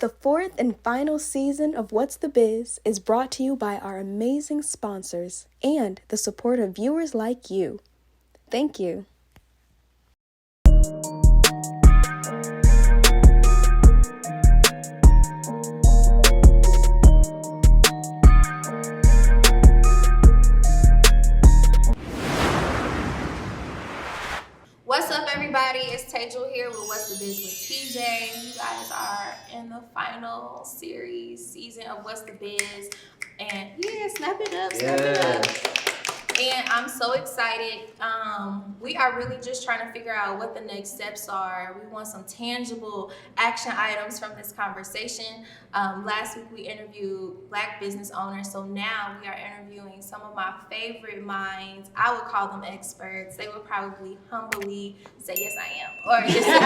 The fourth and final season of What's the Biz is brought to you by our amazing sponsors and the support of viewers like you. Thank you. What's up, everybody? It's Tejal here with What's the Biz with TJ. You guys are in the final season of What's the Biz. And yeah, snap it up. And I'm so excited. We are really just trying to figure out what the next steps are. We want some tangible action items from this conversation. Last week we interviewed Black business owners, so now we are interviewing some of my favorite minds. I would call them experts. They would probably humbly say, yes, I am, or disagree.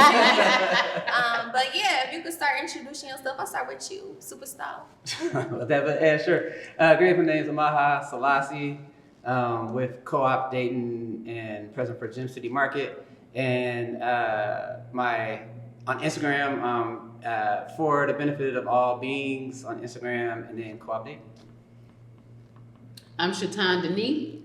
But yeah, if you could start introducing yourself, I'll start with you, superstar. Sure. Great, my name is Amaha, Sellassie. With Co-op Dayton and present for Gym City Market, and on Instagram for the benefit of all beings on Instagram, and then Co-op Dayton. I'm Chataun Moore-Denis,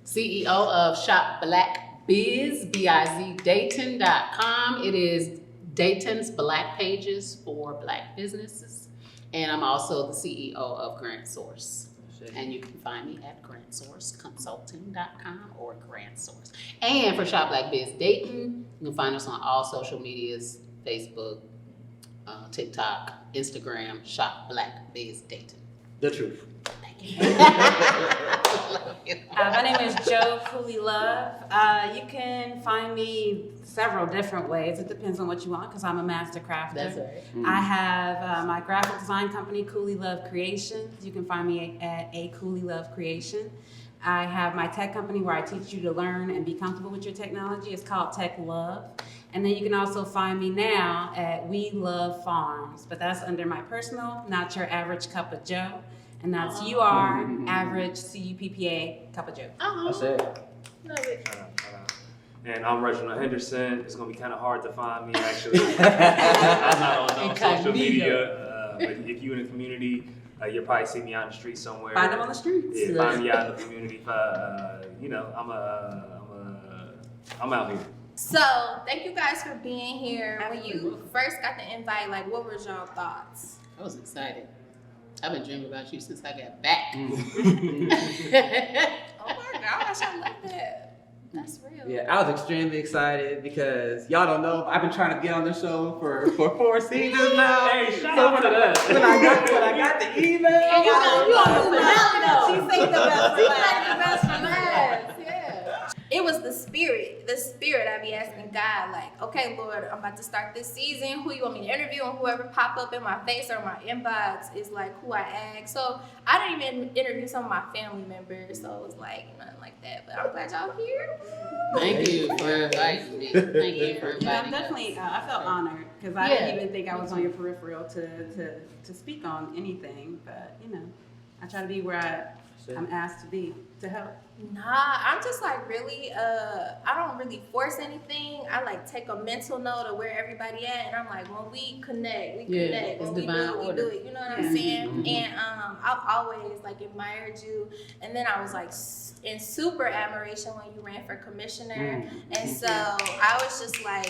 CEO of Shop Black Biz, B-I-Z, Dayton.com. It is Dayton's Black pages for Black businesses, and I'm also the CEO of Grant Source. And you can find me at grantsourceconsulting.com or Grant Source. And for Shop Black Biz Dayton, you can find us on all social medias, Facebook, TikTok, Instagram, Shop Black Biz Dayton. The truth. Thank you. My name is Cooley-Love. You can find me several different ways. It depends on what you want, because I'm a master crafter. That's right. I have my graphic design company, Cooley-Love Creations. You can find me at a Cooley-Love Creation. I have my tech company where I teach you to learn and be comfortable with your technology. It's called Tech Love. And then you can also find me now at We Love Farms, but that's under my personal, Not Your Average Cup of Joe. And that's average, C-U-P-P-A, Cup of Joe. That's it. Love it. And I'm Reginald Henderson. It's going to be kind of hard to find me, actually. I'm not on social media. But if you're in the community, you'll probably see me out in the street somewhere. Find them on the streets. Yeah, find me out in the community. I'm out here. So thank you guys for being here. When you first got the invite, what were y'all thoughts? I was excited. I've been dreaming about you since I got back. Oh my gosh, I love that. That's real. Yeah, I was extremely excited because y'all don't know, I've been trying to get on the show for 4 seasons now. Hey, shout out to that. When I got the email, And you She saved the best for last. Yeah. It was the spirit. I be asking God, okay, Lord, I'm about to start this season. Who you want me to interview? And whoever pop up in my face or my inbox is who I ask. So I didn't even interview some of my family members. So it was nothing like that. But I'm glad y'all here. Thank you for inviting me. Thank you for inviting Yeah, I'm definitely, I felt honored because I didn't even think I was on your peripheral to speak on anything. But, I try to be where I'm asked to be to help. Nah, I'm just really, I don't really force anything. I take a mental note of where everybody at, and I'm when we connect, we connect. When we do it, we do it. You know what I'm saying? Mm-hmm. And I've always admired you, and then I was in super admiration when you ran for commissioner, and so I was just I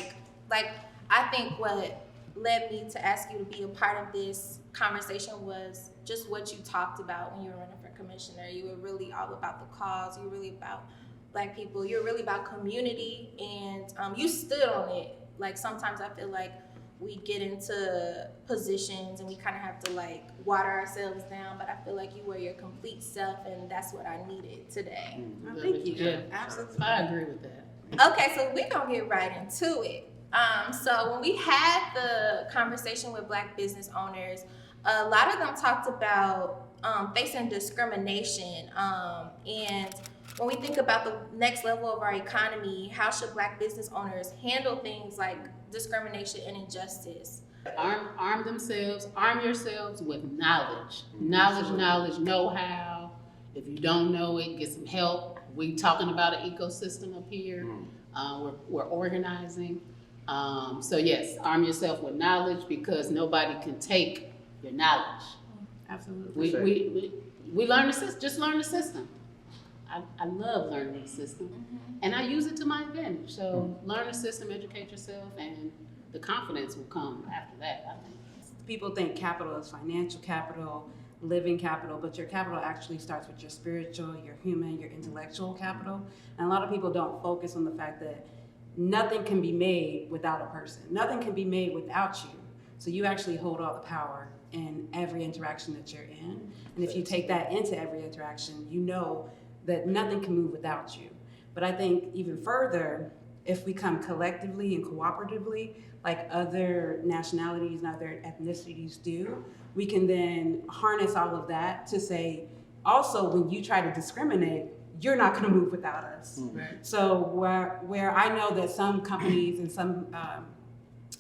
think what led me to ask you to be a part of this conversation was just what you talked about when you were running for commissioner. You were really all about the cause. You were really about Black people. You're really about community, and you stood on it. Sometimes I feel we get into positions and we kind of have to water ourselves down, but I feel you were your complete self, and that's what I needed today. Thank you. Yeah, Absolutely. I agree with that. Okay, so we're gonna get right into it. So when we had the conversation with Black business owners, a lot of them talked about facing discrimination. And when we think about the next level of our economy, how should Black business owners handle things like discrimination and injustice? Arm yourselves with knowledge. Knowledge, know-how. If you don't know it, get some help. We talking about an ecosystem up here. We're organizing. So yes, arm yourself with knowledge because nobody can take your knowledge. Absolutely. We learn the system, just learn the system. I love learning the system, and I use it to my advantage. So learn the system, educate yourself, and the confidence will come after that, I think. People think capital is financial capital, living capital, but your capital actually starts with your spiritual, your human, your intellectual capital. And a lot of people don't focus on the fact that nothing can be made without a person. Nothing can be made without you. So you actually hold all the power in every interaction that you're in. And if you take that into every interaction, you know that nothing can move without you. But I think even further, if we come collectively and cooperatively, like other nationalities and other ethnicities do, we can then harness all of that to say, also when you try to discriminate, you're not gonna move without us. So where I know that some companies and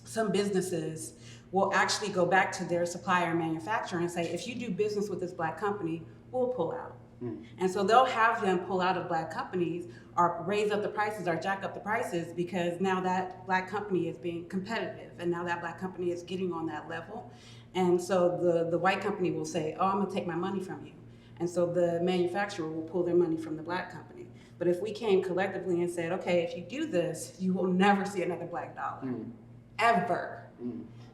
some businesses will actually go back to their supplier and manufacturer and say, if you do business with this Black company, we'll pull out. And so they'll have them pull out of Black companies or raise up the prices or jack up the prices because now that Black company is being competitive and now that Black company is getting on that level. And so the white company will say, oh, I'm gonna take my money from you. And so the manufacturer will pull their money from the Black company. But if we came collectively and said, okay, if you do this, you will never see another Black dollar, ever.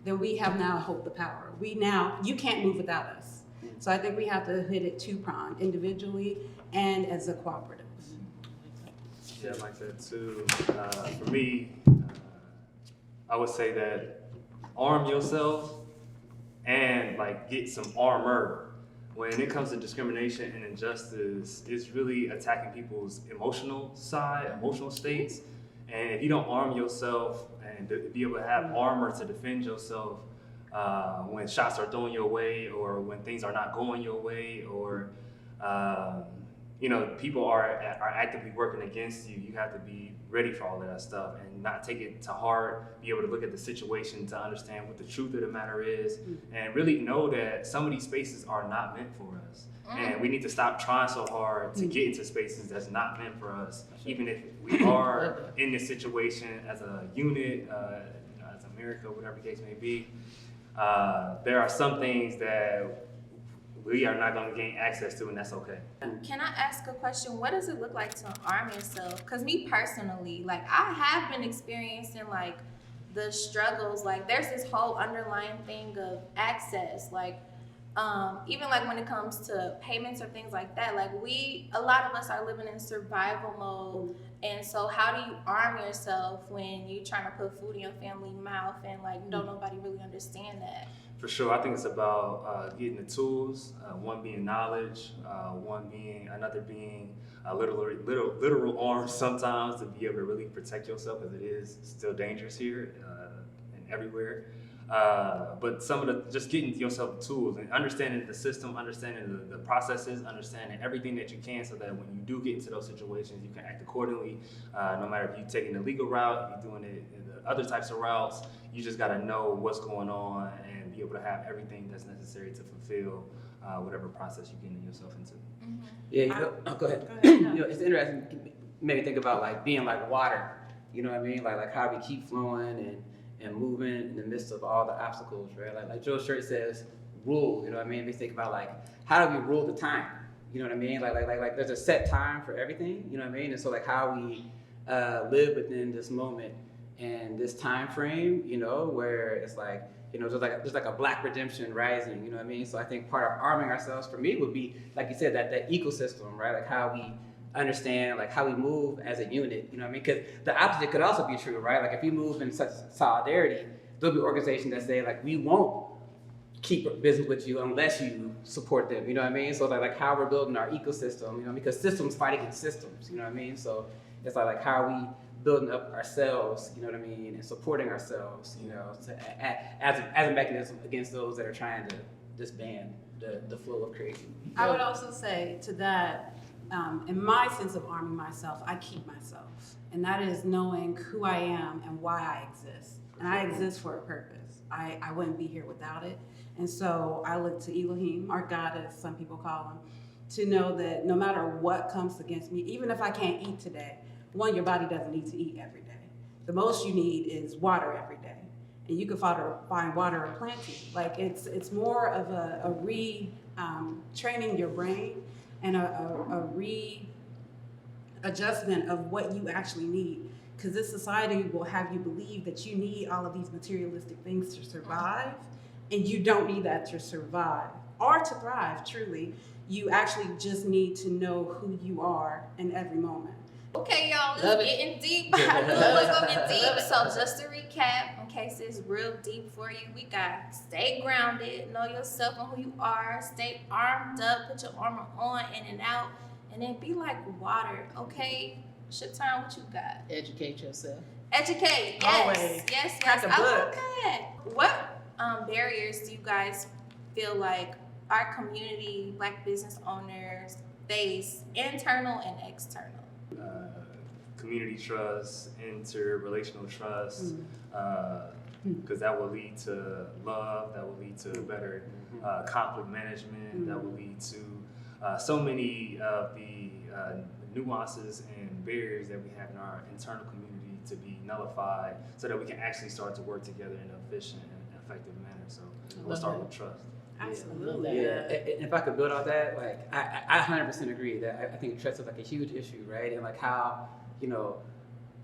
Then we have now hold the power. You can't move without us. So I think we have to hit it two-pronged, individually and as a cooperative. Yeah, like that too. For me, I would say that arm yourself and like get some armor. When it comes to discrimination and injustice, it's really attacking people's emotional side, emotional states. And if you don't arm yourself and be able to have armor to defend yourself when shots are thrown your way or when things are not going your way or people are actively working against you, you have to be ready for all of that stuff and not take it to heart, be able to look at the situation to understand what the truth of the matter is and really know that some of these spaces are not meant for us. And we need to stop trying so hard to get into spaces that's not meant for us, even if we are in this situation as a unit, as America, whatever the case may be. There are some things that we are not going to gain access to, and that's okay. Can I ask a question? What does it look like to arm yourself? Because me personally, like I have been experiencing like the struggles, like there's this whole underlying thing of access, like even like when it comes to payments or things like that, like a lot of us are living in survival mode. And so how do you arm yourself when you're trying to put food in your family's mouth and like don't nobody really understand that? For sure, I think it's about getting the tools, one being knowledge, another being literal arms sometimes to be able to really protect yourself, because it is still dangerous here and everywhere. But just getting yourself the tools and understanding the system, understanding the processes, understanding everything that you can, so that when you do get into those situations, you can act accordingly. No matter if you're taking the legal route, if you're doing it in the other types of routes, you just got to know what's going on and be able to have everything that's necessary to fulfill whatever process you're getting yourself into. Yeah, go ahead. It's interesting. Maybe think about like being like water. You know what I mean? Like how we keep flowing and moving in the midst of all the obstacles, right? Like Joe's shirt says, rule. You know what I mean? We think about like how do we rule the time? You know what I mean? Like there's a set time for everything. You know what I mean? And so like how we live within this moment and this time frame, where it's like, there's like a Black redemption rising, you know what I mean? So I think part of arming ourselves for me would be, like you said, that ecosystem, right? Like how we understand, like how we move as a unit, you know what I mean? Because the opposite could also be true, right? Like if you move in such solidarity, there'll be organizations that say like, we won't keep business with you unless you support them, you know what I mean? So like how we're building our ecosystem, because systems fight against systems, you know what I mean? So it's like how are we building up ourselves, you know what I mean, and supporting ourselves, as a mechanism against those that are trying to disband the flow of creation. I would also say to that, in my sense of arming myself, I keep myself. And that is knowing who I am and why I exist. And I exist for a purpose. I wouldn't be here without it. And so I look to Elohim, our God as some people call him, to know that no matter what comes against me, even if I can't eat today, one, your body doesn't need to eat every day. The most you need is water every day. And you can find water aplenty. Like it's more of a training your brain and a readjustment of what you actually need. Because this society will have you believe that you need all of these materialistic things to survive, and you don't need that to survive or to thrive, truly. You actually just need to know who you are in every moment. Okay, y'all, let's get in deep. I knew it was gonna get deep. So just to recap, in case it's real deep for you, we got stay grounded, know yourself and who you are, stay armed up, put your armor on, in and out, and then be like water, okay? Chataun, what you got? Educate yourself. Educate, yes. Always. Yes. Crack a I love book. that. What barriers do you guys feel like our community, Black business owners, face, internal and external? Community trust, interrelational trust, because that will lead to love, that will lead to better conflict management, that will lead to so many of the nuances and barriers that we have in our internal community to be nullified so that we can actually start to work together in an efficient and effective manner. So we'll start with trust. Absolutely. Yeah, and if I could build on that, like I 100% agree that I think trust is like a huge issue, right? And like how, you know,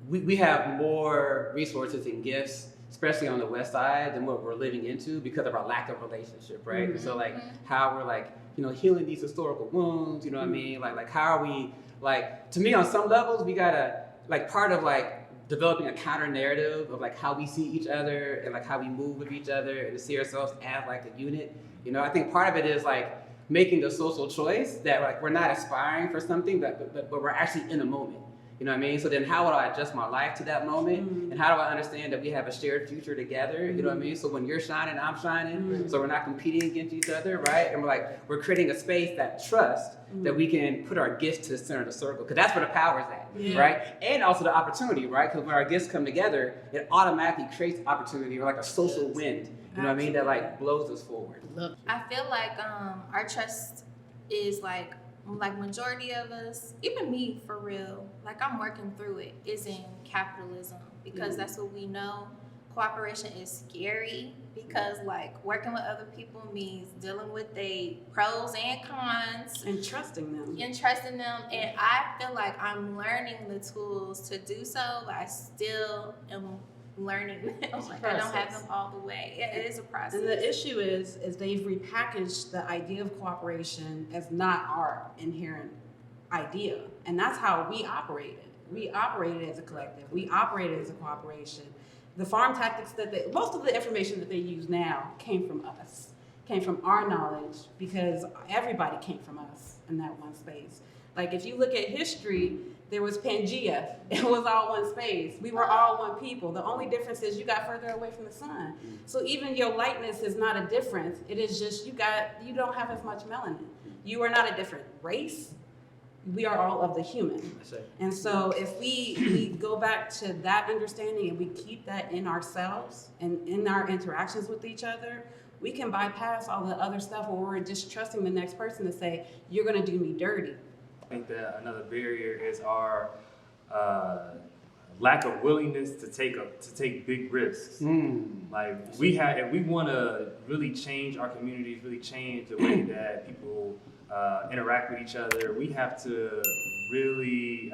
we have more resources and gifts, especially on the West Side, than what we're living into because of our lack of relationship, right? And so like how we're like, you know, healing these historical wounds, you know what I mean? Like how are we, like, to me on some levels, we gotta, like part of like developing a counter narrative of like how we see each other and like how we move with each other and to see ourselves as like a unit. You know, I think part of it is like making the social choice that like we're not aspiring for something, but we're actually in a moment. You know what I mean? So then how would I adjust my life to that moment? And how do I understand that we have a shared future together? You know what I mean? So when you're shining, I'm shining. So we're not competing against each other, right? And we're creating a space that trusts that we can put our gifts to the center of the circle. Because that's where the power is at, right? And also the opportunity, right? Because when our gifts come together, it automatically creates opportunity or like a social wind. You know what I mean? That like blows us forward. I feel like our trust is like majority of us, even me for real, like I'm working through it, is in capitalism because that's what we know. Cooperation is scary because like working with other people means dealing with their pros and cons. And trusting them. And I feel like I'm learning the tools to do so, but I still am learning them. Like I don't have them all the way. It is a process. And the issue is they've repackaged the idea of cooperation as not our inherent idea. And that's how we operated. We operated as a collective. We operated as a cooperation. The farm tactics most of the information that they use now came from us, came from our knowledge, because everybody came from us in that one space. Like if you look at history, there was Pangea. It was all one space. We were all one people. The only difference is you got further away from the sun. So even your lightness is not a difference. It is just you don't have as much melanin. You are not a different race. We are all of the human. And so if we go back to that understanding and we keep that in ourselves and in our interactions with each other, we can bypass all the other stuff where we're just trusting the next person to say, you're gonna do me dirty. I think that another barrier is our lack of willingness to take big risks. Like if we want to really change our communities, really change the way that people interact with each other, we have to really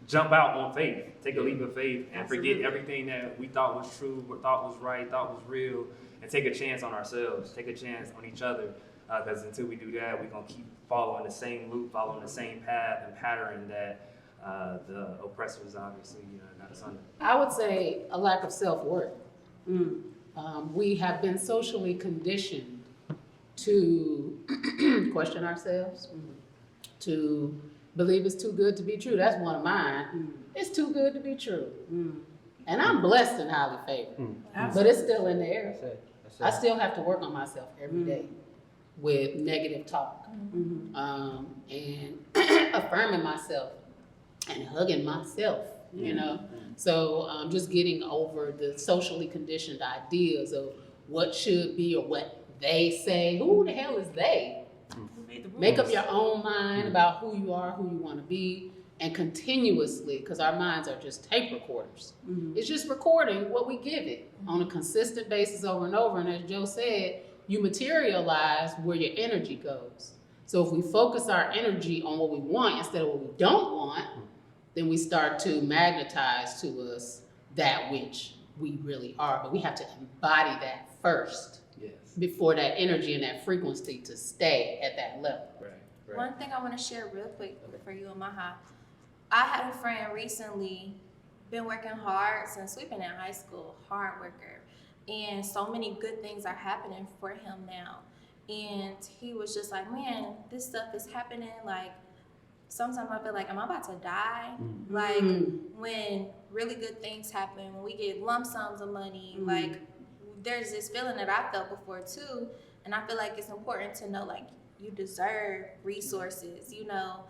jump out on faith, take a leap of faith, and forget everything that we thought was true, thought was right, thought was real, and take a chance on ourselves, take a chance on each other. Because until we do that, we're going to keep following the same loop, following the same path and pattern that the oppressors obviously got us under. I would say a lack of self-worth. We have been socially conditioned to question ourselves, to believe it's too good to be true. That's one of mine. It's too good to be true. And I'm blessed and highly favored. But it's still in the air. I still have to work on myself every day with negative talk and affirming myself and hugging myself, you know? So just getting over the socially conditioned ideas of what should be or what they say. Who the hell is they? Make up your own mind about who you are, who you want to be, and continuously, because our minds are just tape recorders. It's just recording what we give it on a consistent basis over and over. And as Joe said, you materialize where your energy goes. So if we focus our energy on what we want instead of what we don't want, then we start to magnetize to us that which we really are. But we have to embody that first before that energy and that frequency to stay at that level. Right. One thing I want to share real quick for you, Amaha. I had a friend recently, been working hard since we've been in high school, hard worker. And so many good things are happening for him now. And he was just like, man, this stuff is happening. Like, sometimes I feel like, am I about to die? Like, when really good things happen, when we get lump sums of money, like, there's this feeling that I felt before too. And I feel like it's important to know, like, you deserve resources, you know.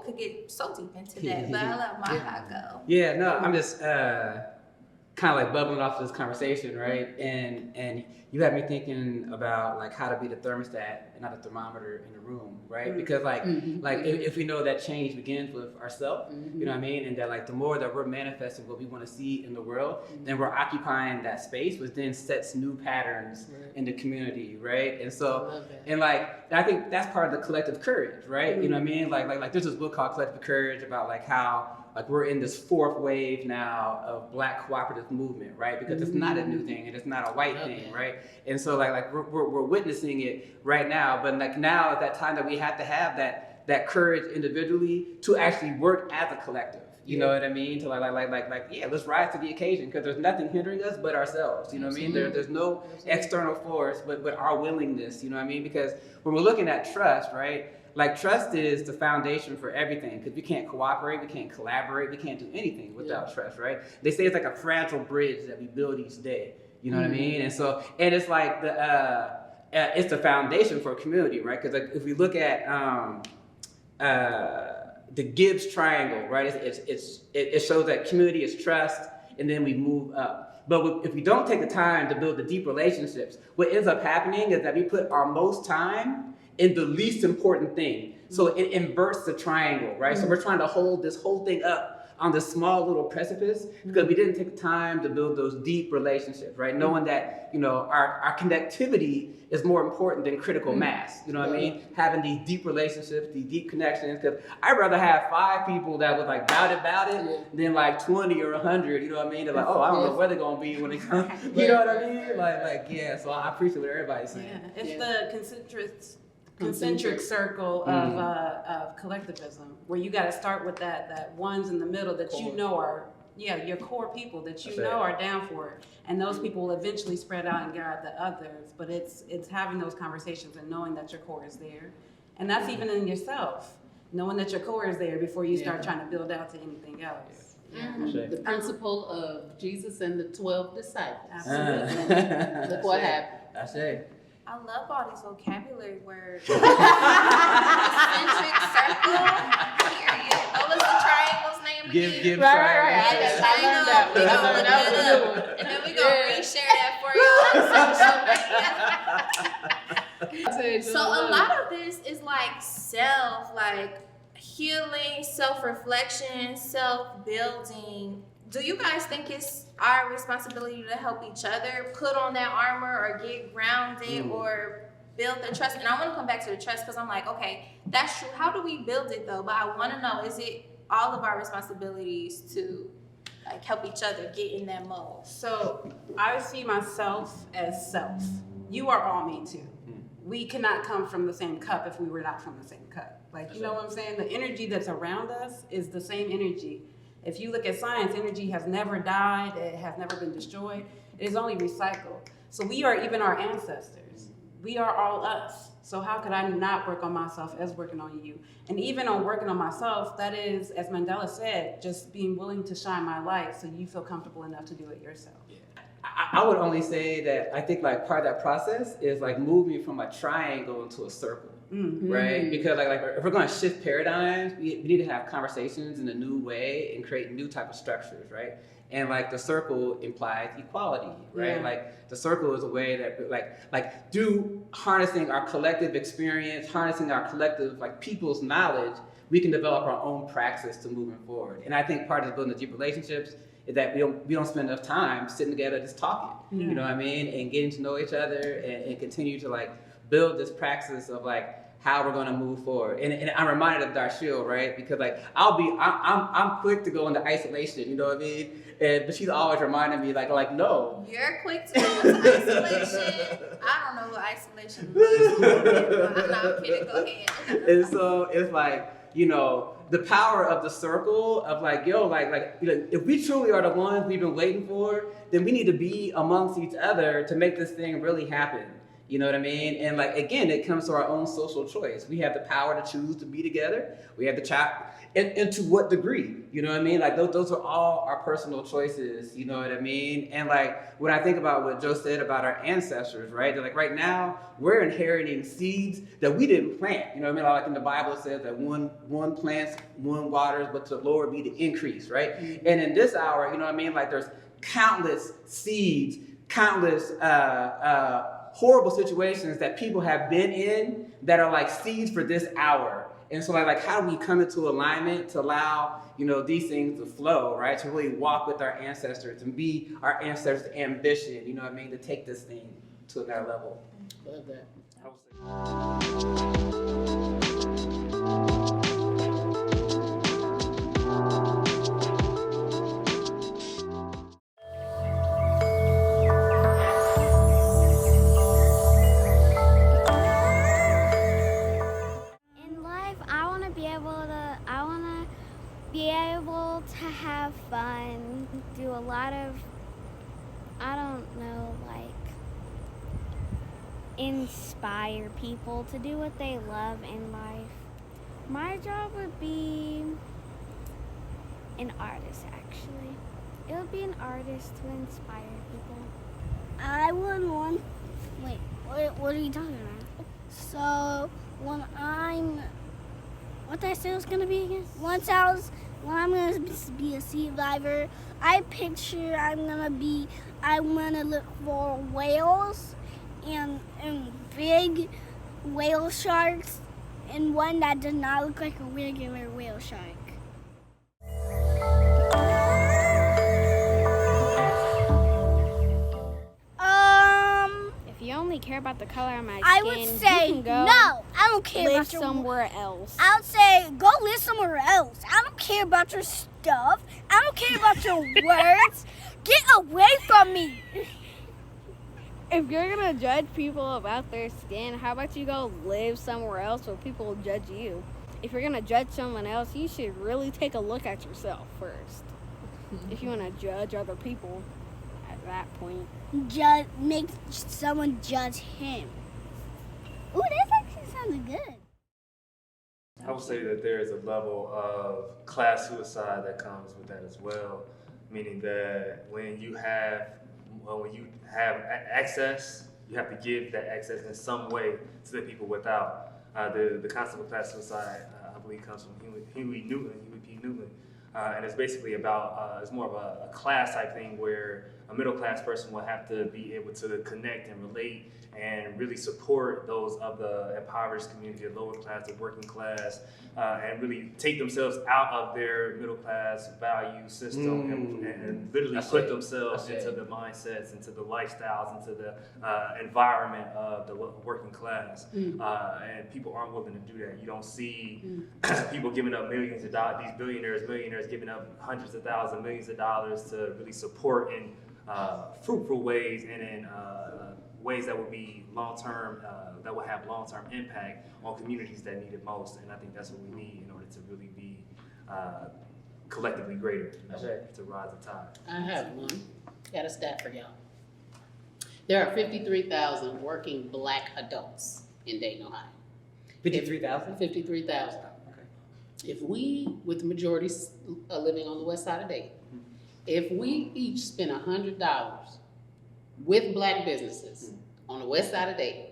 Could get so deep into that, but I let my hot go. Yeah, no, I'm just kind of like bubbling off this conversation, right? And you had me thinking about like how to be the thermostat and not the thermometer in the room, right? Because like if we know that change begins with ourselves, you know what I mean? And that like the more that we're manifesting what we want to see in the world, then we're occupying that space, which then sets new patterns in the community, right? And so, and like, I think that's part of the collective courage, right? You know what I mean? Like there's this book called Collective Courage about like how like we're in this fourth wave now of Black cooperative movement, right? Because it's not a new thing and it's not a white thing, right? And so like we're witnessing it right now, but like now is that time that we have to have that courage individually to actually work as a collective. You know what I mean? To let's rise to the occasion, because there's nothing hindering us but ourselves. You know what I mean? There's no external force but our willingness. You know what I mean? Because when we're looking at trust, right? Like trust is the foundation for everything, because we can't cooperate, we can't collaborate, we can't do anything without trust, right? They say it's like a fragile bridge that we build each day. You know what I mean? And so, and it's like it's the foundation for a community, right? Because like if we look at the Gibbs triangle, right? It shows that community is trust, and then we move up. But if we don't take the time to build the deep relationships, what ends up happening is that we put our most time in the least important thing. So it inverts the triangle, right? So we're trying to hold this whole thing up on this small little precipice because we didn't take the time to build those deep relationships, right? Knowing that, you know, our connectivity is more important than critical mass, you know what I mean? Having these deep relationships, these deep connections, because I'd rather have 5 people that was like about it than like 20 or 100, you know what I mean? They're like, oh, I don't know where they're gonna be when they come, you know what I mean? Like, so I appreciate what everybody's saying. Yeah. It's the concentric circle of collectivism, where you got to start with that ones in the middle that you know are your core people that you know are down for it, and those people will eventually spread out and guide the others. But it's having those conversations and knowing that your core is there, and that's even in yourself, knowing that your core is there before you start trying to build out to anything else. The principle of Jesus and the 12 disciples. Absolutely. Look what happened. I say. I love all these vocabulary words. Concentric circle. Period. What was the triangle's name again? Give Right. I learned that. And then we gonna reshare that for you. So a lot of this is like healing, self-reflection, self-building. Do you guys think it's our responsibility to help each other put on that armor or get grounded or build the trust? And I want to come back to the trust because I'm like, okay, that's true. How do we build it though? But I want to know, is it all of our responsibilities to like help each other get in that mode? So I see myself as self. You are all me too. We cannot come from the same cup if we were not from the same cup. Like, you know what I'm saying? The energy that's around us is the same energy. If you look at science, energy has never died, it has never been destroyed, it is only recycled. So we are even our ancestors. We are all us. So how could I not work on myself as working on you? And even on working on myself, that is, as Mandela said, just being willing to shine my light so you feel comfortable enough to do it yourself. I would only say that I think like part of that process is like moving from a triangle into a circle. Right? Because like if we're going to shift paradigms, we need to have conversations in a new way and create new type of structures, right? And like the circle implies equality, right? Yeah. Like the circle is a way that like through harnessing our collective experience, harnessing our collective like people's knowledge, we can develop our own praxis to moving forward. And I think part of building the deep relationships is that we don't spend enough time sitting together just talking, you know what I mean, and getting to know each other and continue to like build this praxis of like how we're gonna move forward. And I'm reminded of Darshil, right? Because like I'm quick to go into isolation, you know what I mean? But she's always reminding me like no. You're quick to go into isolation. I don't know what isolation is. I'm not kidding. Go ahead. And so it's like, you know, the power of the circle of like, yo, like you know, if we truly are the ones we've been waiting for, then we need to be amongst each other to make this thing really happen. You know what I mean? And like, again, it comes to our own social choice. We have the power to choose to be together. We have the and to what degree, you know what I mean? Like those are all our personal choices, you know what I mean? And like, when I think about what Joe said about our ancestors, right? They're like, right now, we're inheriting seeds that we didn't plant. You know what I mean? Like in the Bible it says that one plants, one waters, but to the Lord be the increase, right? Mm-hmm. And in this hour, you know what I mean? Like there's countless seeds, countless, horrible situations that people have been in that are like seeds for this hour. And so like how do we come into alignment to allow, you know, these things to flow, right? To really walk with our ancestors and be our ancestors' ambition, you know what I mean? To take this thing to another level. Love that. To have fun, do a lot of, I don't know, like inspire people to do what they love in life. My job would be an artist, actually. It would be an artist to inspire people. I would want, wait, what are you talking about? So when what did I say it was gonna be again? When I'm gonna be a sea diver, I picture I wanna look for whales and big whale sharks and one that does not look like a regular whale shark. If you only care about the color of my skin, I would say you can go no. I don't care live about your somewhere else. I would say go live somewhere else. I don't care about your stuff. I don't care about your words. Get away from me. If you're gonna judge people about their skin, how about you go live somewhere else where people will judge you? If you're gonna judge someone else, you should really take a look at yourself first. If you wanna judge other people at that point. Make someone judge him. Ooh, that actually sounded good. I would say that there is a level of class suicide that comes with that as well, meaning that when you have access, you have to give that access in some way to the people without. The concept of class suicide, I believe, comes from Huey P. Newton, and it's basically about it's more of a class type thing where a middle class person will have to be able to connect and relate and really support those of the impoverished community, the lower class, the working class, and really take themselves out of their middle class value system and literally put themselves into the mindsets, into the lifestyles, into the environment of the working class. And people aren't willing to do that. You don't see people giving up millions of dollars, these millionaires giving up hundreds of thousands, millions of dollars to really support in fruitful ways and in ways that will be long-term, that will have long-term impact on communities that need it most. And I think that's what we need in order to really be collectively greater, to rise the tide. I have one. Got a stat for y'all. There are 53,000 working Black adults in Dayton, Ohio. 53,000? 53,000. Okay. If we, with the majority living on the west side of Dayton, if we each spend $100 with Black businesses on the west side of Dayton,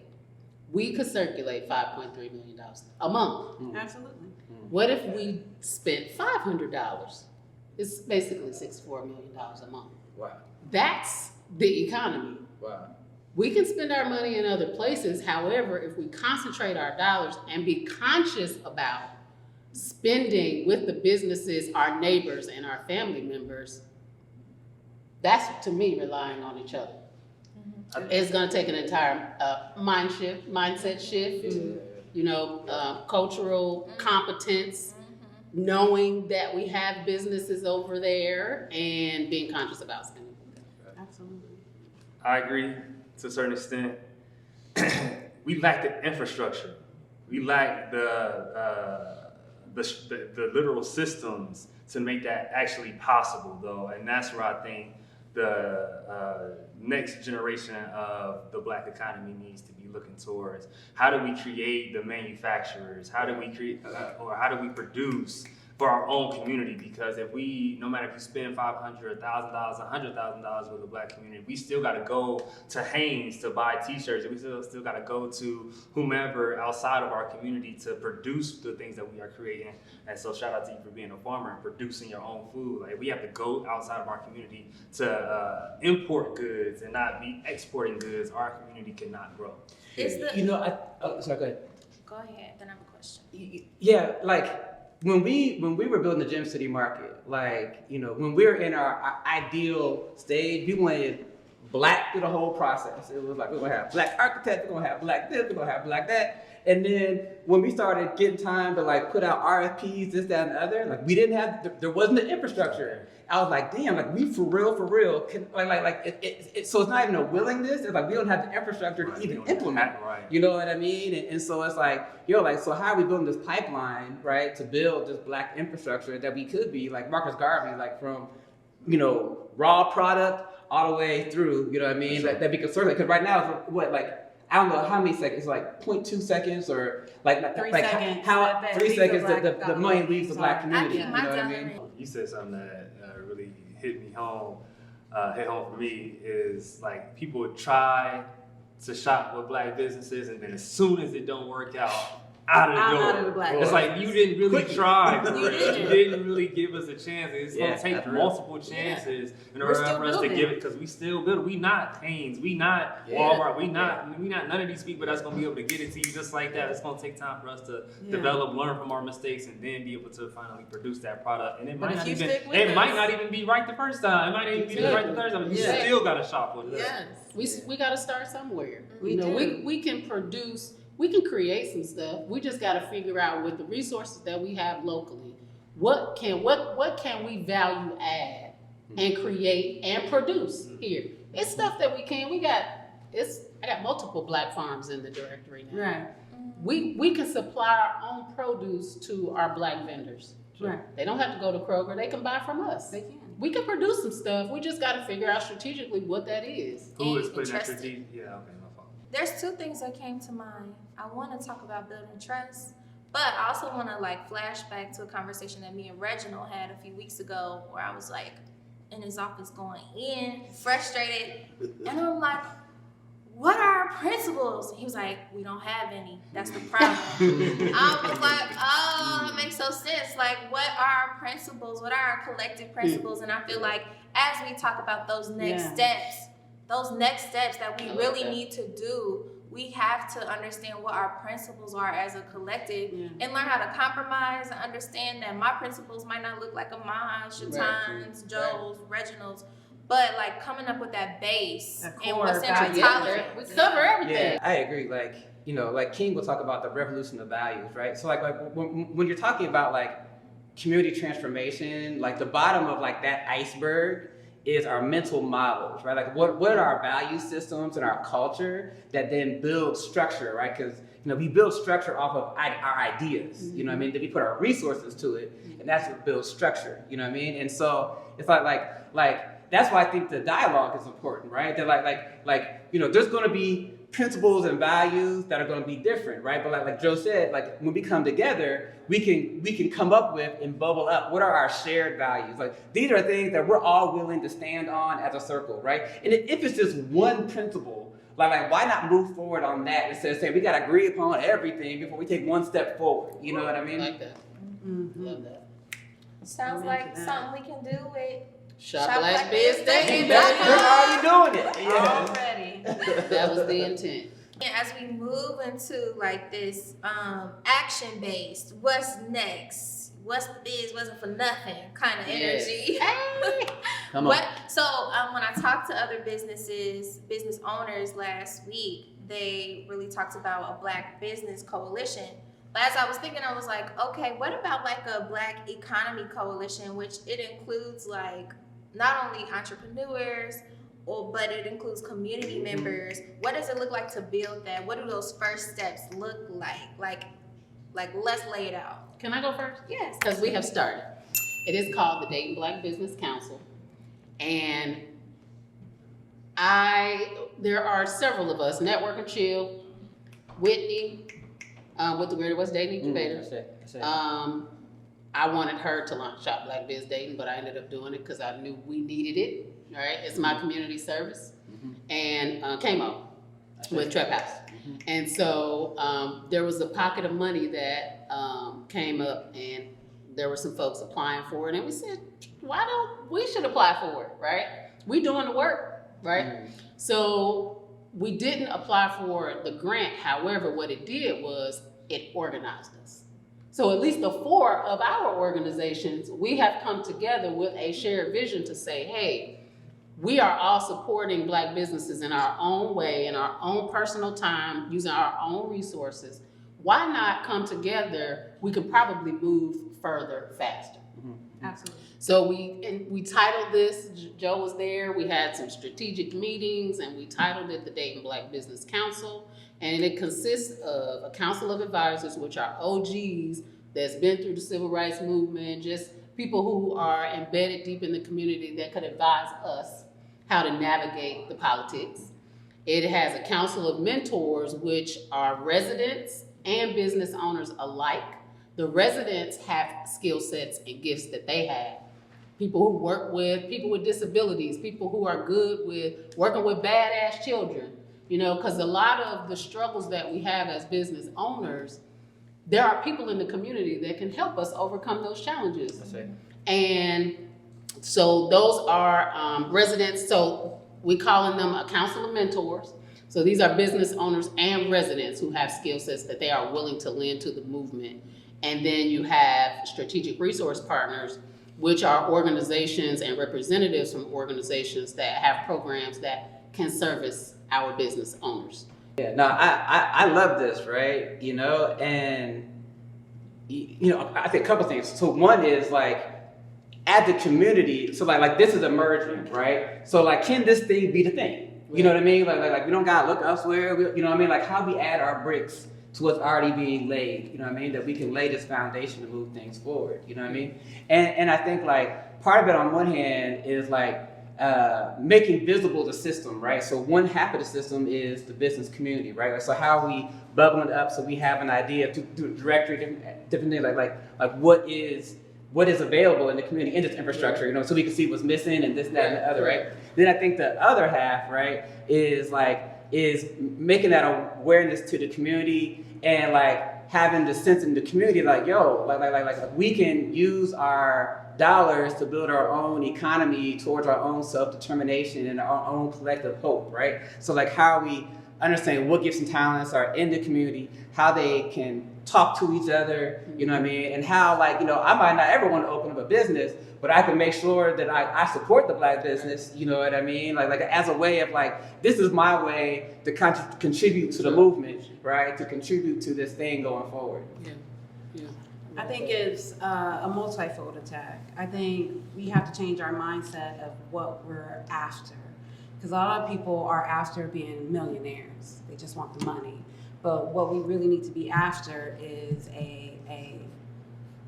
we could circulate $5.3 million a month. Absolutely. What if we spent $500? It's basically $64 million a month. Wow. That's the economy. Wow. We can spend our money in other places. However, if we concentrate our dollars and be conscious about spending with the businesses, our neighbors and our family members, that's to me relying on each other. It's gonna take an entire mindset shift, you know, cultural competence, knowing that we have businesses over there and being conscious about spending. Absolutely. I agree to a certain extent. We lack the infrastructure. We lack the literal systems to make that actually possible, though, and that's where I think the next generation of the Black economy needs to be looking towards. How do we create the manufacturers? How do we create, or how do we produce for our own community? Because if we, no matter if you spend $500, $1,000, $100,000 with the Black community, we still got to go to Hanes to buy T-shirts. We still got to go to whomever outside of our community to produce the things that we are creating. And so shout out to you for being a farmer and producing your own food. Like, we have to go outside of our community to import goods and not be exporting goods. Our community cannot grow. You know, sorry, go ahead. Go ahead, then I have a question. Yeah, like, when we were building the Gem City market, like, you know, when we were in our ideal stage, we wanted Black through the whole process. It was like, we're gonna have Black architects, we're gonna have Black this, we're gonna have Black that. And then when we started getting time to like put out RFPs, this, that, and the other, like, we didn't have, there wasn't the infrastructure. I was like, damn, like, we for real, can, so it's not even a willingness, it's like we don't have the infrastructure to even implement it. Right. You know what I mean? And so it's like, you're like, so how are we building this pipeline, right, to build this Black infrastructure that we could be like Marcus Garvey, like from, you know, raw product all the way through, you know what I mean? That we could circulate. Because right now, it's what, like, I don't know how many seconds, like 0.2 seconds or like 3 like seconds. how 3 seconds the money leaves the So Black community. I You keep know what I my mean? You said something that really hit home for me is like people would try to shop with Black businesses and then as soon as it don't work out of the door. Out of the Black It's like you didn't really try. You didn't. You didn't really give us a chance. It's Yeah, gonna take that's real. multiple chances in We're order still for us to building. give it because we still build. We not Hanes. We not Walmart. We not none of these people that's gonna be able to get it to you just like that. It's gonna take time for us to develop, learn from our mistakes, and then be able to finally produce that product. And it might if not you even stick with it us- might not even be right the first time. It might not even be right the third time. You still gotta shop with us. Yes. We got to start somewhere. We You know, do. we can produce, we can create some stuff. We just got to figure out with the resources that we have locally, what can we value add and create and produce here. It's stuff that we can. I got multiple Black farms in the directory now. Right. We can supply our own produce to our Black vendors. Right. They don't have to go to Kroger. They can buy from us. They can. We can produce some stuff. We just got to figure out strategically what that is. Who is putting that Interesting. strategic? Yeah, okay, my fault. There's two things that came to mind. I want to talk about building trust, but I also want to like flash back to a conversation that me and Reginald had a few weeks ago where I was like in his office going in, frustrated, and I'm like, what are our principles? And he was like, we don't have any. That's the problem. I was like, oh, that makes so sense. Like, what are our principles? What are our collective principles? And I feel like as we talk about those next steps that we really need to do, we have to understand what our principles are as a collective and learn how to compromise and understand that my principles might not look like Amaha's, Chataun's, Joe's, Reginald's, but like coming up with that base and what's in tolerance. We cover everything. Yeah, I agree. Like, you know, like King will talk about the revolution of values, right? So like when you're talking about like community transformation, like the bottom of like that iceberg is our mental models, right? Like what are our value systems and our culture that then build structure, right? Because, you know, we build structure off of our ideas, you know what I mean? Then we put our resources to it, and that's what builds structure, you know what I mean? And so it's like that's why I think the dialogue is important, right? That like you know, there's going to be principles and values that are going to be different, right? But like Joe said, like when we come together, we can come up with and bubble up what are our shared values. Like these are things that we're all willing to stand on as a circle, right? And if it's just one principle, like why not move forward on that instead of saying we got to agree upon everything before we take one step forward? You know what I mean? Like that. Love that. Sounds like something we can do with Shop Black Biz Day. We're already doing it. Yeah. Already. That was the intent. And as we move into like this action based, what's next? What's the biz wasn't for nothing kind of energy. Come on. So when I talked to other business owners last week, they really talked about a Black business coalition. But as I was thinking, I was like, okay, what about like a Black economy coalition, which it includes like not only entrepreneurs, but it includes community members. What does it look like to build that? What do those first steps look like? Like let's lay it out. Can I go first? Yes. Because we have started. It is called the Dayton Black Business Council. And there are several of us, Network and Chill, Whitney, with the Greater West Dayton Incubator. That's it. I wanted her to launch Shop Black Biz Dayton, but I ended up doing it because I knew we needed it. Right? It's my community service. And Camo with Trap House. And so there was a pocket of money that came up, and there were some folks applying for it. And we said, we should apply for it, right? We doing the work, right? So we didn't apply for the grant. However, what it did was it organized us. So at least the 4 of our organizations, we have come together with a shared vision to say, hey, we are all supporting Black businesses in our own way, in our own personal time, using our own resources. Why not come together? We could probably move further faster. Absolutely. So we titled this, Joe was there, we had some strategic meetings, and we titled it the Dayton Black Business Council. And it consists of a council of advisors, which are OGs that's been through the civil rights movement, just people who are embedded deep in the community that could advise us how to navigate the politics. It has a council of mentors, which are residents and business owners alike. The residents have skill sets and gifts that they have. People who work with people with disabilities, people who are good with working with badass children, because a lot of the struggles that we have as business owners, there are people in the community that can help us overcome those challenges. That's it. And so those are residents, so we calling them a council of mentors. So these are business owners and residents who have skill sets that they are willing to lend to the movement. And then you have strategic resource partners, which are organizations and representatives from organizations that have programs that can service our business owners. Yeah, no, I love this, right? And I think a couple things. So one is like, at the community, so like this is emerging, right? So like, can this thing be the thing? You know what I mean? Like we don't gotta look elsewhere. You know what I mean? Like how we add our bricks to what's already being laid. You know what I mean? That we can lay this foundation to move things forward. You know what I mean? And I think like part of it on one hand is like making visible the system, right? So one half of the system is the business community, right? So how are we bubbling up so we have an idea to do a directory, different things like what is available in the community, in this infrastructure, so we can see what's missing and this, that, and the other, right? Then I think the other half, right, is making that awareness to the community and like having the sense in the community, like, yo, like we can use our dollars to build our own economy towards our own self-determination and our own collective hope, right? So like how we understand what gifts and talents are in the community, how they can talk to each other, you know what I mean? And how I might not ever want to open up a business, but I can make sure that I support the Black business, you know what I mean? Like as a way of this is my way to contribute to the movement, right? To contribute to this thing going forward. Yeah. I think it's a multifold attack. I think we have to change our mindset of what we're after. Because a lot of people are after being millionaires. They just want the money. But what we really need to be after is a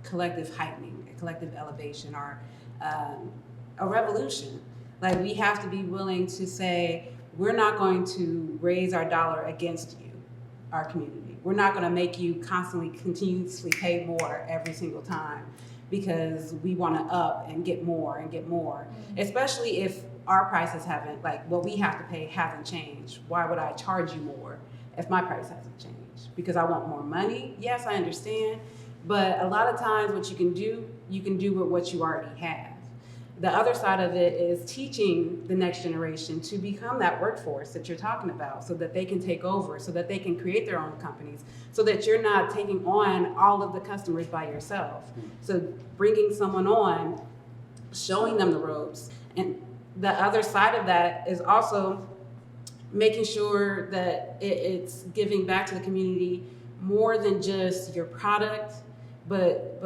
collective heightening, a collective elevation, or a revolution. Like we have to be willing to say, we're not going to raise our dollar against you, our community. We're not going to make you continuously pay more every single time because we want to up and get more and get more, especially if our prices haven't, what we have to pay hasn't changed. Why would I charge you more if my price hasn't changed? Because I want more money? Yes, I understand. But a lot of times what you can do with what you already have. The other side of it is teaching the next generation to become that workforce that you're talking about, so that they can take over, so that they can create their own companies, so that you're not taking on all of the customers by yourself. So bringing someone on, showing them the ropes. And the other side of that is also making sure that it's giving back to the community more than just your product, but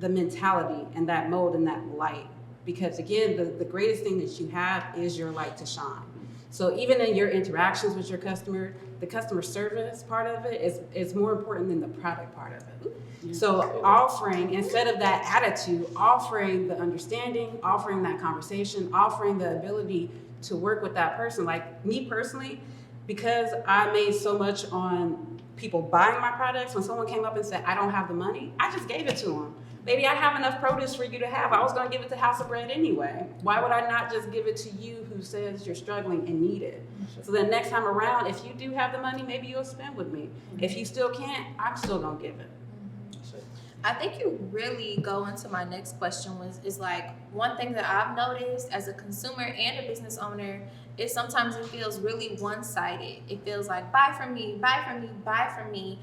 the mentality and that mode and that light. Because again, the greatest thing that you have is your light to shine. So even in your interactions with your customer, the customer service part of it is more important than the product part of it. So offering, instead of that attitude, offering the understanding, offering that conversation, offering the ability to work with that person. Like me personally, because I made so much on people buying my products, when someone came up and said, I don't have the money, I just gave it to them. Maybe I have enough produce for you to have. I was gonna give it to House of Bread anyway. Why would I not just give it to you who says you're struggling and need it? So then next time around, if you do have the money, maybe you'll spend with me. If you still can't, I'm still gonna give it. I think you really go into my next question is like, one thing that I've noticed as a consumer and a business owner is sometimes it feels really one-sided. It feels like buy from me, buy from me, buy from me,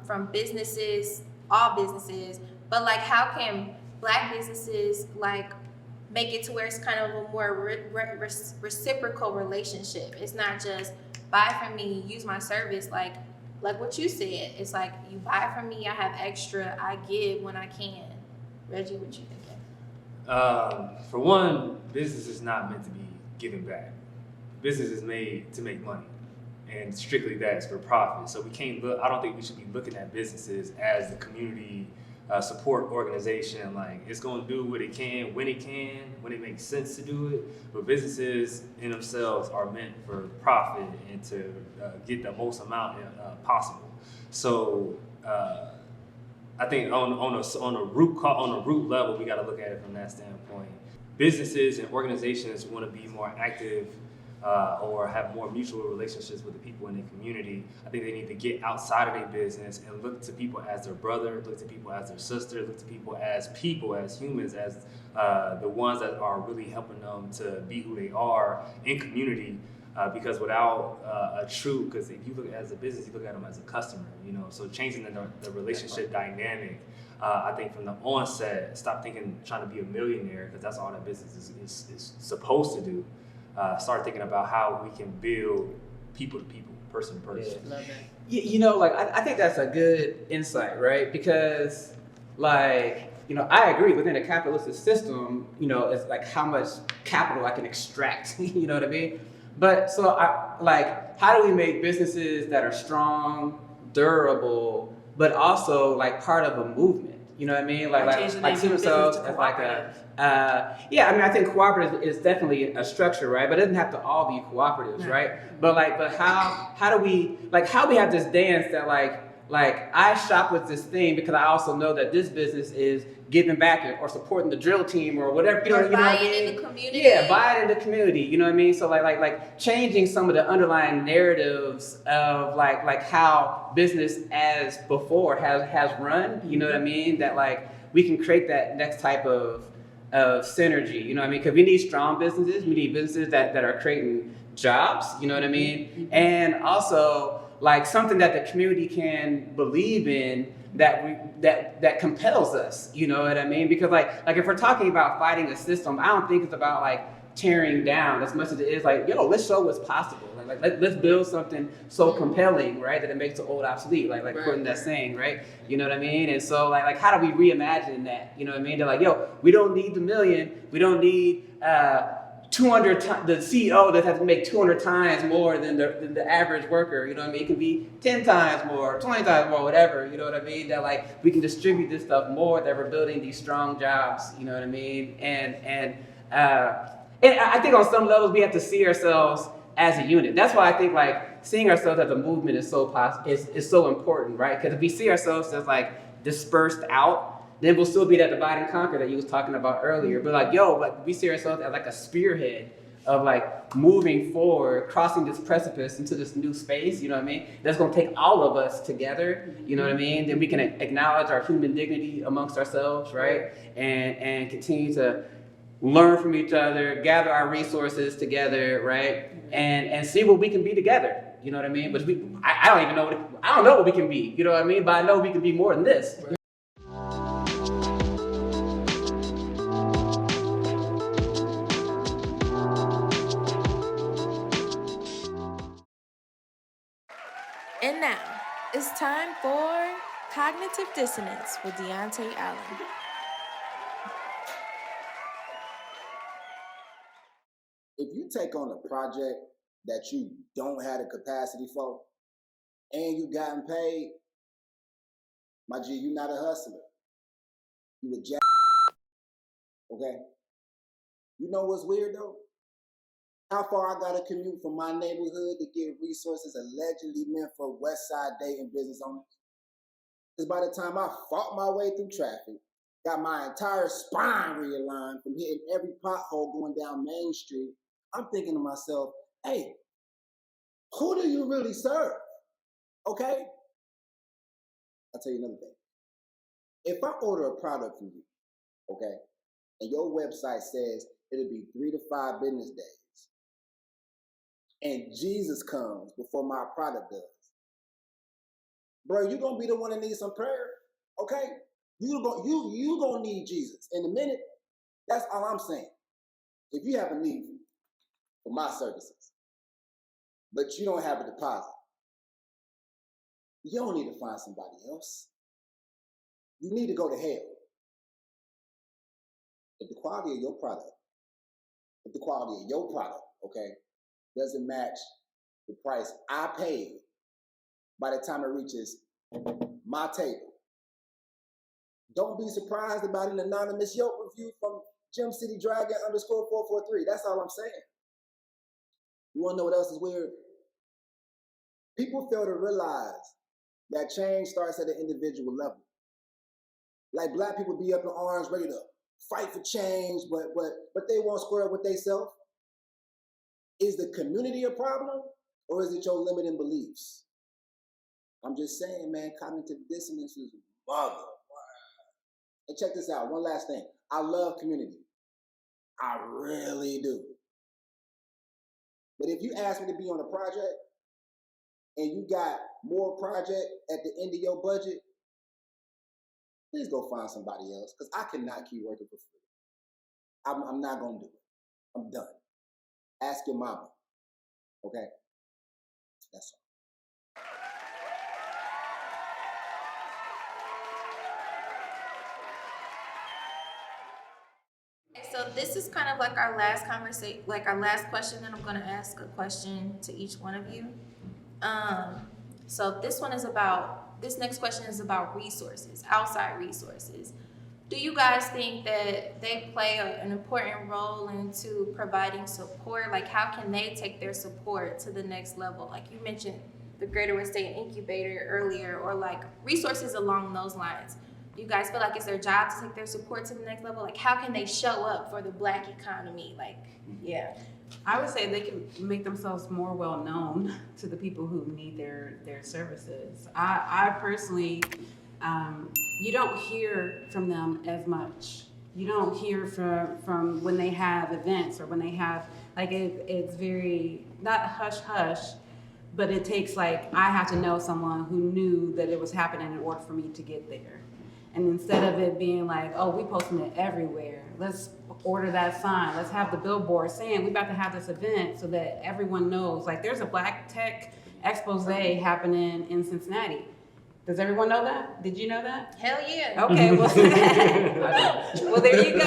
from businesses, all businesses. But like, how can Black businesses like make it to where it's kind of a more reciprocal relationship? It's not just buy from me, use my service, like what you said. It's like, you buy from me, I have extra, I give when I can. Reggie, what you thinking? For one, business is not meant to be giving back. Business is made to make money, and strictly that's for profit. So we can't look. I don't think we should be looking at businesses as the community support organization. Like, it's going to do what it can, when it makes sense to do it. But businesses in themselves are meant for profit and to get the most amount possible. So I think on a root level, we got to look at it from that standpoint. Businesses and organizations want to be more active or have more mutual relationships with the people in the community. I think they need to get outside of their business and look to people as their brother, look to people as their sister, look to people, as humans, as the ones that are really helping them to be who they are in community. Because without because if you look at it as a business, you look at them as a customer, so changing the relationship dynamic. I think from the onset, stop trying to be a millionaire, because that's all that business is supposed to do. Start thinking about how we can build people to people, person to person. Yeah, I think that's a good insight, right? Because, I agree, within a capitalistic system, it's like how much capital I can extract, you know what I mean? But so how do we make businesses that are strong, durable, but also like part of a movement? You know what I mean? Like see themselves as like a I think cooperative is definitely a structure, right? But it doesn't have to all be cooperatives, right? But how do we have this dance that like I shop with this thing because I also know that this business is giving back or supporting the drill team or whatever. You know what I mean? In the community. Yeah, buy it in the community. You know what I mean? So like changing some of the underlying narratives of like how business as before has run. You know what I mean? That like we can create that next type of synergy. You know what I mean? Because we need strong businesses. We need businesses that are creating jobs. You know what I mean? And also like something that the community can believe in, that compels us, you know what I mean? Because like if we're talking about fighting a system, I don't think it's about like tearing down as much as it is like, let's show what's possible. Let's build something so compelling, right, that it makes the old obsolete, like quoting that saying, right? You know what I mean? And so like how do we reimagine that? You know what I mean? They're like, we don't need the million, we don't need 200 the CEO that has to make 200 times more than the average worker, you know what I mean? It can be 10 times more, 20 times more, whatever, you know what I mean? That like we can distribute this stuff more, that we're building these strong jobs, you know what I mean? And I think on some levels we have to see ourselves as a unit. That's why I think like seeing ourselves as a movement is so important, right? Because if we see ourselves as like dispersed out, then we'll still be that divide and conquer that you was talking about earlier. But like we see ourselves as like a spearhead of like moving forward, crossing this precipice into this new space, you know what I mean? That's gonna take all of us together, you know what I mean? Then we can acknowledge our human dignity amongst ourselves, right? And continue to learn from each other, gather our resources together, right? And see what we can be together, you know what I mean? But I don't even know I don't know what we can be, you know what I mean? But I know we can be more than this. And now, it's time for Cognitive Dissonance with Deontay Allen. If you take on a project that you don't have the capacity for, and you gotten paid, my G, you're not a hustler. You a jack. Okay? You know what's weird though? How far I gotta commute from my neighborhood to get resources allegedly meant for West Side Dayton business owners? Because by the time I fought my way through traffic, got my entire spine realigned from hitting every pothole going down Main Street, I'm thinking to myself, hey, who do you really serve? Okay? I'll tell you another thing. If I order a product from you, okay, and your website says it'll be 3 to 5 business days, and Jesus comes before my product does, bro, you're gonna be the one that needs some prayer, okay? You gonna need Jesus in a minute. That's all I'm saying. If you have a need for my services, but you don't have a deposit, you don't need to find somebody else. You need to go to hell. If the quality of your product, okay, doesn't match the price I paid by the time it reaches my table, don't be surprised about an anonymous Yoke review from Gem City Dragon _443. That's all I'm saying. You wanna know what else is weird? People fail to realize that change starts at an individual level. Like black people be up in arms ready to fight for change, but they won't square up with themselves. Is the community a problem, or is it your limiting beliefs? I'm just saying, man, cognitive dissonance is mother. And check this out, one last thing. I love community. I really do. But if you ask me to be on a project, and you got more project at the end of your budget, please go find somebody else, because I cannot keep working for free. I'm not going to do it. I'm done. Ask your mama. Okay? That's all. So this is kind of like our last conversation, like our last question, and I'm going to ask a question to each one of you. So this next question is about resources, outside resources. Do you guys think that they play an important role into providing support? Like, how can they take their support to the next level? Like you mentioned the Greater West State Incubator earlier, or like resources along those lines. Do you guys feel like it's their job to take their support to the next level? Like, how can they show up for the Black economy? Like, yeah. I would say they can make themselves more well known to the people who need their services. I personally, you don't hear from them as much. You don't hear from when they have events, or when they have, like, it's very, not hush hush, but it takes, like, I have to know someone who knew that it was happening in order for me to get there. And instead of it being like, oh, we posting it everywhere, let's order that sign, let's have the billboard saying we about to have this event so that everyone knows. Like, there's a Black Tech expose happening in Cincinnati. Does everyone know that? Did you know that? Hell yeah. Okay, well, well, there you go.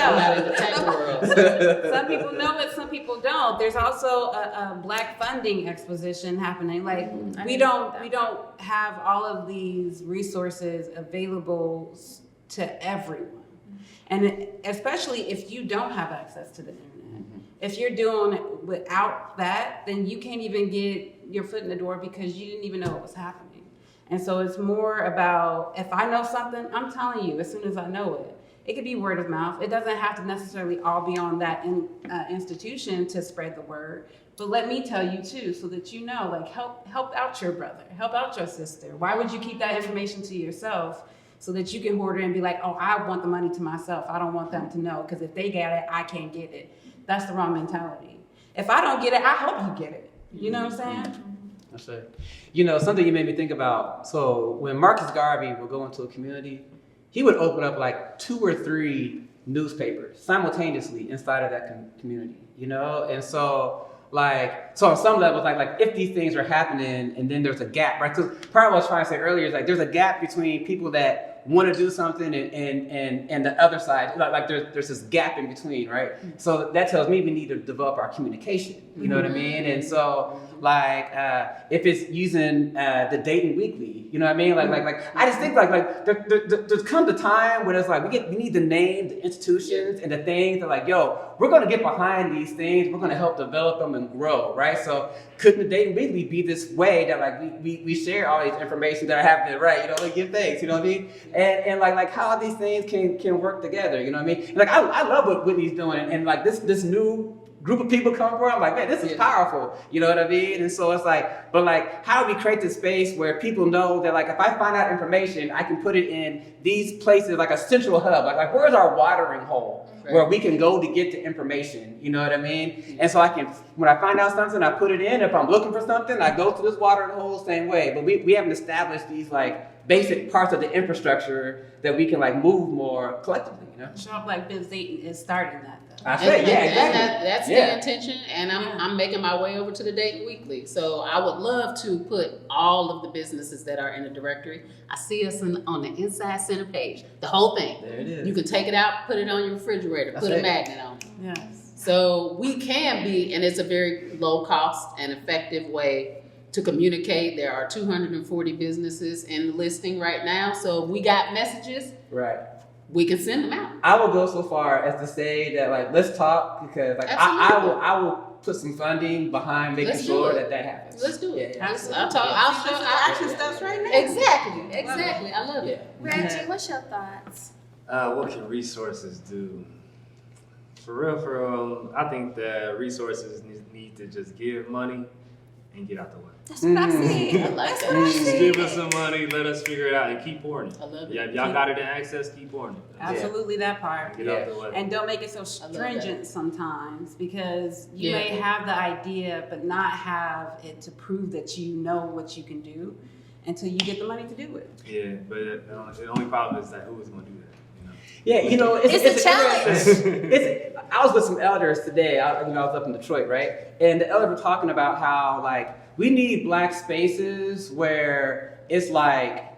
Some people know it, some people don't. There's also a Black funding exposition happening. Like, we don't have all of these resources available to everyone. And especially if you don't have access to the internet. If you're doing it without that, then you can't even get your foot in the door because you didn't even know what was happening. And so it's more about, if I know something, I'm telling you as soon as I know it. It could be word of mouth. It doesn't have to necessarily all be on that institution to spread the word. But let me tell you too, so that you know, like help out your brother, help out your sister. Why would you keep that information to yourself so that you can hoard it and be like, oh, I want the money to myself. I don't want them to know, because if they get it, I can't get it. That's the wrong mentality. If I don't get it, I hope you get it. You know what I'm saying? That's it. You know, something you made me think about. So when Marcus Garvey would go into a community, he would open up like 2 or 3 newspapers simultaneously inside of that community, you know? And so on some levels, like if these things are happening and then there's a gap, right? So part of what I was trying to say earlier is like there's a gap between people that want to do something and the other side, like there's this gap in between, right? So that tells me we need to develop our communication, you know what I mean? And so if it's using the Dayton Weekly, you know what I mean? Like I just think like there's come a time when it's like we need to name the institutions and the things that like, yo, we're gonna get behind these things, we're gonna help develop them and grow, right? So couldn't the Dayton Weekly be this way that like we share all these information that are happening, right? You know, like give thanks, you know what I mean? And like how these things can work together, you know what I mean? And like I love what Whitney's doing, and like this new group of people come for, I'm like, man, this is powerful, you know what I mean? And so it's like, but like, how do we create this space where people know that like, if I find out information, I can put it in these places, like a central hub, like where's our watering hole where we can go to get the information, you know what I mean? And so when I find out something, I put it in. If I'm looking for something, I go to this watering hole, same way. But we haven't established these like basic parts of the infrastructure that we can like move more collectively, you know? Shop Like Biz Dayton is starting that. I said, yeah, exactly. And that's the intention, and I'm making my way over to the Dayton Weekly. So I would love to put all of the businesses that are in the directory. I see us on the inside center page, the whole thing. There it is. You can take it out, put it on your refrigerator, put a magnet on. Yes. So we can be, and it's a very low cost and effective way to communicate. There are 240 businesses in the listing right now. So we got messages. Right. We can send them out. I will go so far as to say that like let's talk, because like I will put some funding behind making sure that happens. Let's do it. Yeah. I'll show action steps right now. Exactly. I love it. Reggie, what's your thoughts? What can resources do? For real, I think that resources need to just give money and get out the way. That's what I said. I like that. Just give us some money, let us figure it out, and keep pouring it. I love it. Yeah, y'all got it in access, keep pouring it. Absolutely, that part. Get out the way. And don't make it so stringent sometimes, because you may have the idea but not have it to prove that you know what you can do until you get the money to do it. Yeah, but the only problem is that who is going to do that? Yeah, you know, it's a challenge. I was with some elders today. I was up in Detroit, right? And the elders were talking about how like we need Black spaces where it's like,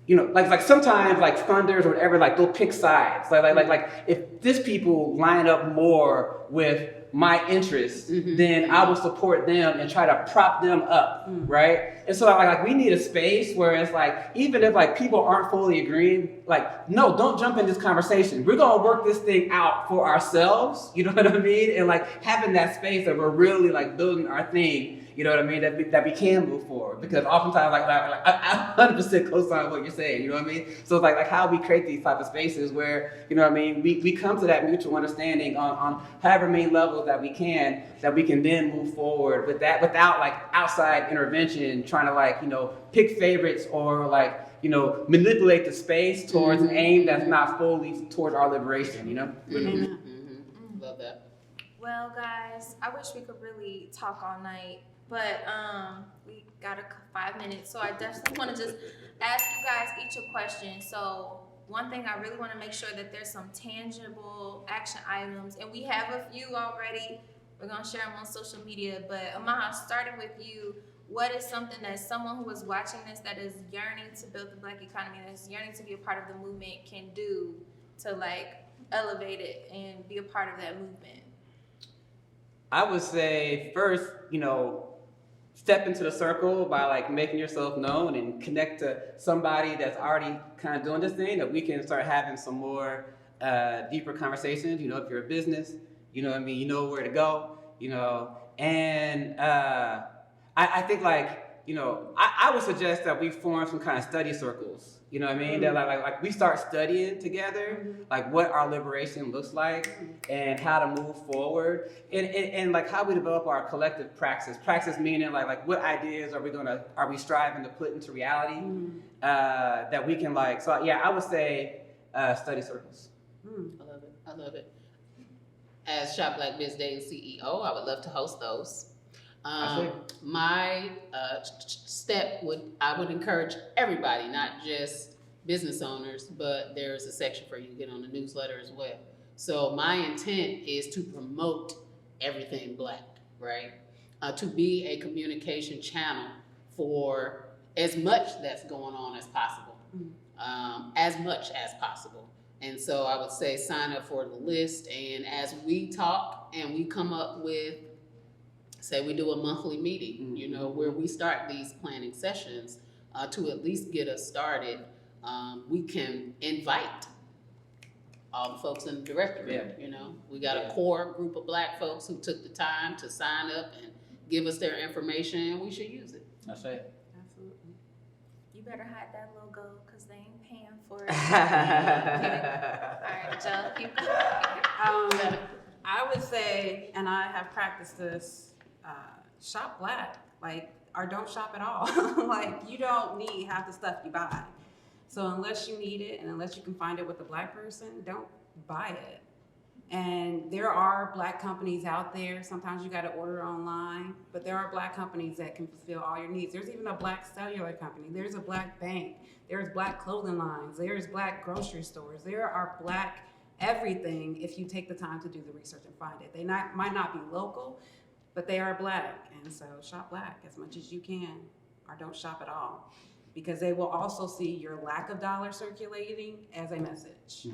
you know, like sometimes like funders or whatever, like they'll pick sides. Like if this people line up more with my interests, then I will support them and try to prop them up, right? And so like we need a space where it's like, even if like people aren't fully agreeing, like, no, don't jump in this conversation. We're gonna work this thing out for ourselves, you know what I mean? And like having that space that we're really like building our thing, you know what I mean, that we can move forward. Because oftentimes like I 100% co-sign what you're saying, you know what I mean? So it's like how we create these type of spaces where, you know what I mean, we come to that mutual understanding on however many levels that we can then move forward with that without like outside intervention, trying to like, you know, pick favorites or like, you know, manipulate the space towards an aim that's not fully towards our liberation, you know? Love that. Well, guys, I wish we could really talk all night, but we got 5 minutes, so I definitely want to just ask you guys each a question. So one thing I really want to make sure that there's some tangible action items, and we have a few already. We're going to share them on social media, but Amaha, starting with you, what is something that someone who is watching this that is yearning to build the Black economy, that is yearning to be a part of the movement, can do to like elevate it and be a part of that movement? I would say first, you know, step into the circle by like making yourself known and connect to somebody that's already kind of doing this thing, that we can start having some more deeper conversations. You know, if you're a business, you know what I mean, you know where to go, you know. And I think like, you know, I would suggest that we form some kind of study circles. You know what I mean? That like we start studying together, like what our liberation looks like and how to move forward, and like how we develop our collective praxis. Praxis meaning like what ideas are we striving to put into reality that we can like. So yeah, I would say study circles. I love it. As Shop Black Biz Dayton CEO, I would love to host those. My I would encourage everybody, not just business owners, but there's a section for you to get on the newsletter as well. So my intent is to promote everything Black, right? To be a communication channel for as much that's going on as possible, as much as possible. And so I would say sign up for the list, and as we talk and we come up with, say we do a monthly meeting, you know, where we start these planning sessions to at least get us started, we can invite all the folks in the directory, you know. We got a core group of Black folks who took the time to sign up and give us their information, and we should use it. That's it. Absolutely. You better hide that logo, because they ain't paying for it. All right, Joe, keep going. I would say, and I have practiced this, shop Black, like, or don't shop at all. Like, you don't need half the stuff you buy. So unless you need it and unless you can find it with a Black person, don't buy it. And there are Black companies out there. Sometimes you got to order online, but there are Black companies that can fulfill all your needs. There's even a Black cellular company. There's a Black bank. There's Black clothing lines. There's Black grocery stores. There are Black everything if you take the time to do the research and find it. They might not be local, but they are Black. And so shop Black as much as you can, or don't shop at all, because they will also see your lack of dollar circulating as a message.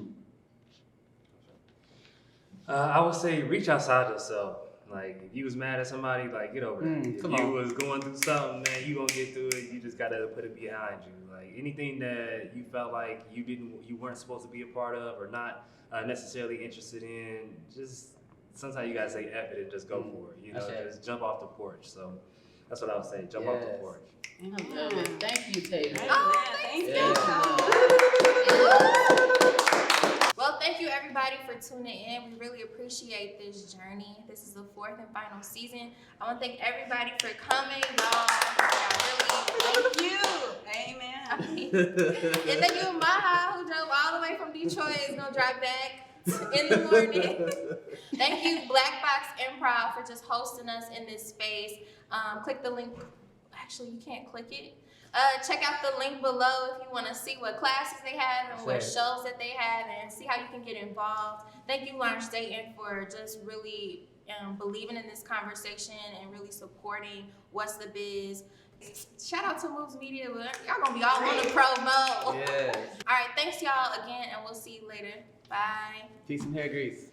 I would say reach outside yourself. Like, if you was mad at somebody, like, get over it. If you was going through something, man, you gonna get through it. You just gotta put it behind you. Like, anything that you felt like you weren't supposed to be a part of or not necessarily interested in, just sometimes you gotta say F it and just go for it. You know, just jump off the porch. So that's what I would say. Jump off the porch. I love it. Thank you, Taylor. Thank you. Well, thank you everybody for tuning in. We really appreciate this journey. This is the 4th and final season. I want to thank everybody for coming, y'all. Thank you. Amen. And thank you, Maha, who drove all the way from Detroit, is gonna drive back in the morning. Thank you, Black Box Improv, for just hosting us in this space. Click the link. Actually, you can't click it. Check out the link below if you want to see what classes they have and what shows that they have, and see how you can get involved. Thank you, Launch Dayton, for just really believing in this conversation and really supporting What's the Biz. Shout out to Moves Media, but y'all gonna be all on the promo. Yeah. All right, thanks y'all again, and we'll see you later. Bye. Peace and hair grease.